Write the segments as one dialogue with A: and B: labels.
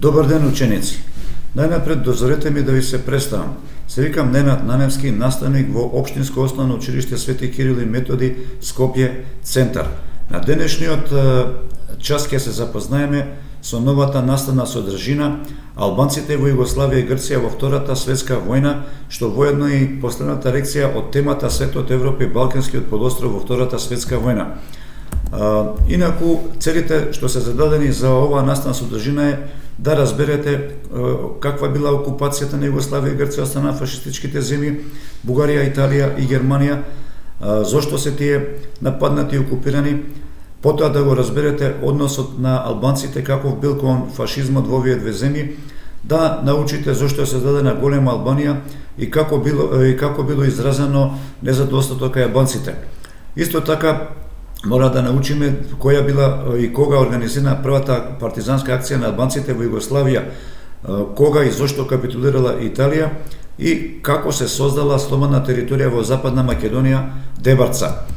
A: Добар ден, ученици! Најнапред дозволете ми да ви се представам. Се викам Ненад Наневски, наставник во Општинско основно училиште Свети Кирил и Методи, Скопје, Центар. На денешниот час ќе се запознаеме со новата наставна содржина албанците во Југославија и Грција во Втората светска војна, што воедно и последната лекција од темата Светот, Европа и Балканскиот полуостров во Втората светска војна. Инаку, целите што се зададени за оваа наставна содржина е да разберете каква била окупацијата на Југославија и Грција од страна на фашистичките земји, Бугарија, Италија и Германија, зошто се тие нападнати и окупирани, потоа да го разберете односот на албанците каков бил кон фашизмот во овие две земји, да научите зошто е создадена голема Албанија и како било изразено незадоволството кај албанците. Исто така мора да научиме која била и кога организирана првата партизанска акција на албанците во Југославија, кога и зошто капитулирала Италија и како се создала слободна територија во Западна Македонија, Дебарца.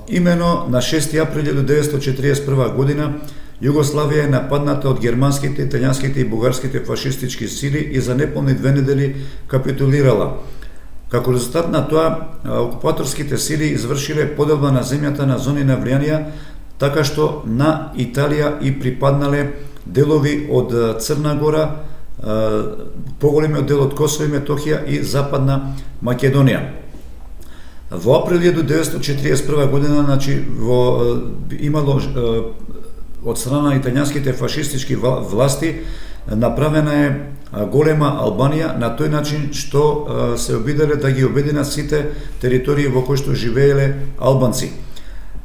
A: Имено на 6 април 1941 година Југославија е нападната од германските, италијанските и бугарските фашистички сили и за неполни 2 недели капитулирала. Како резултат на тоа, окупаторските сили извршиле поделба на земјата на зони на влијанија, така што на Италија и припаднале делови од Црна Гора, поголемиот дел од Косово и Метохија и Западна Македонија. Во април 1941 година, имало од страна на италијанските фашистички власти направена е голема Албанија на тој начин што се обиделе да ги обединат сите територии во кои што живееле албанци.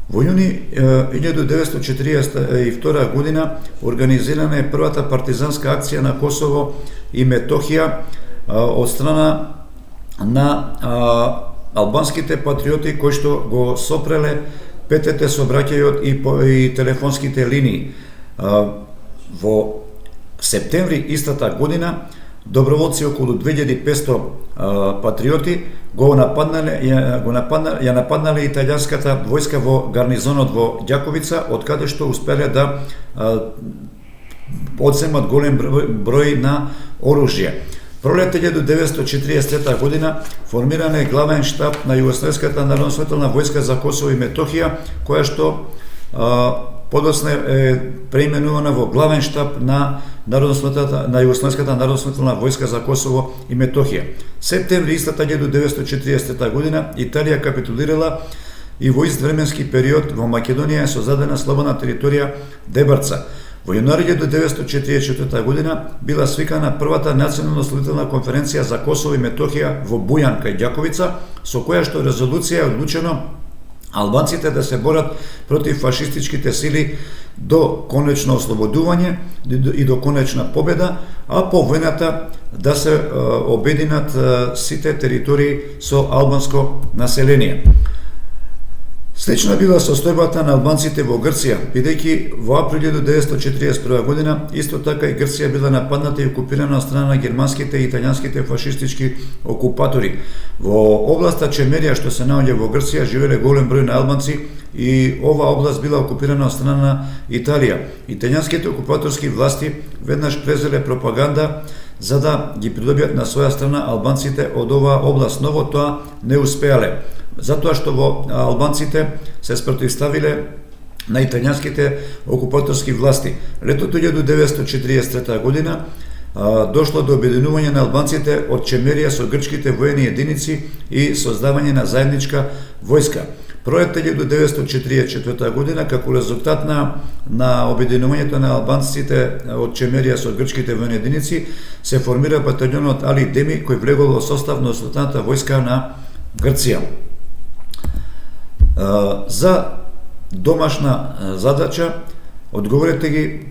A: Во јуни 1942 година организирана е првата партизанска акција на Косово и Метохија од страна на албанските патриоти кои што го сопреле ПТТ сообраќајот и телефонските линии. Во септември истата година доброволци околу 2500 патриоти ја нападнале италијанската војска во гарнизонот во Ѓаковица, од каде што успеле да одземат голем број на оружје. Пролете 1943 година формиран е главен штаб на Југославската народно-освободителна војска за Косово и Метохија, која што подоцна е преименувана во главен штаб на Југославската народно-освободителна војска за Косово и Метохија. Септември истата 1940 година Италија капитулирала и во ист временски период во Македонија е создадена слободна територија Дебарца. Во јануари 1944 година била свикана првата национална ословителна конференција за Косово и Метохија во Бујан кај Ѓаковица, со која што резолуција е одлучено албанците да се борат против фашистичките сили до конечно ослободување и до конечна победа, а по војната да се обединат сите територии со албанско население. Слична била состојбата на албанците во Грција, бидејќи во април 1941 година исто така и Грција била нападната и окупирана од страна на германските и италијанските фашистички окупатори. Во областа Чемерија, што се наоѓа во Грција, живеле голем број на албанци и оваа област била окупирана од страна на Италија. Италијанските окупаторски власти веднаш презеле пропаганда за да ги придобијат на своја страна албанците од оваа област, но во тоа не успеале. Затоа што албанците се спротивставиле на италијанските окупаторски власти. Летото 1943 година дошло до обединување на албанците од Чемерија со грчките воени единици и создавање на заедничка војска. Пролетта 1944 година, како резултат на обединувањето на албанците од Чемерија со грчките воени единици, се формира батальонот Али Деми, кој влегол во состав на основната војска на Грција. За домашна задача одговорете ги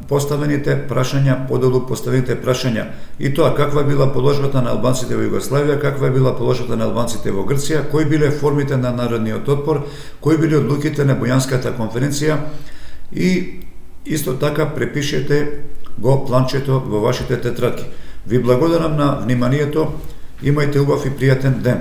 A: поставените прашања, поделу поставените прашања, и тоа каква била положбата на албанците во Југославија, каква била положбата на албанците во Грција, кои биле формите на народниот отпор, кои били одлуките на Бујанската конференција и исто така препишете го планчето во вашите тетрадки. Ви благодарам на вниманието, имајте убав и пријатен ден.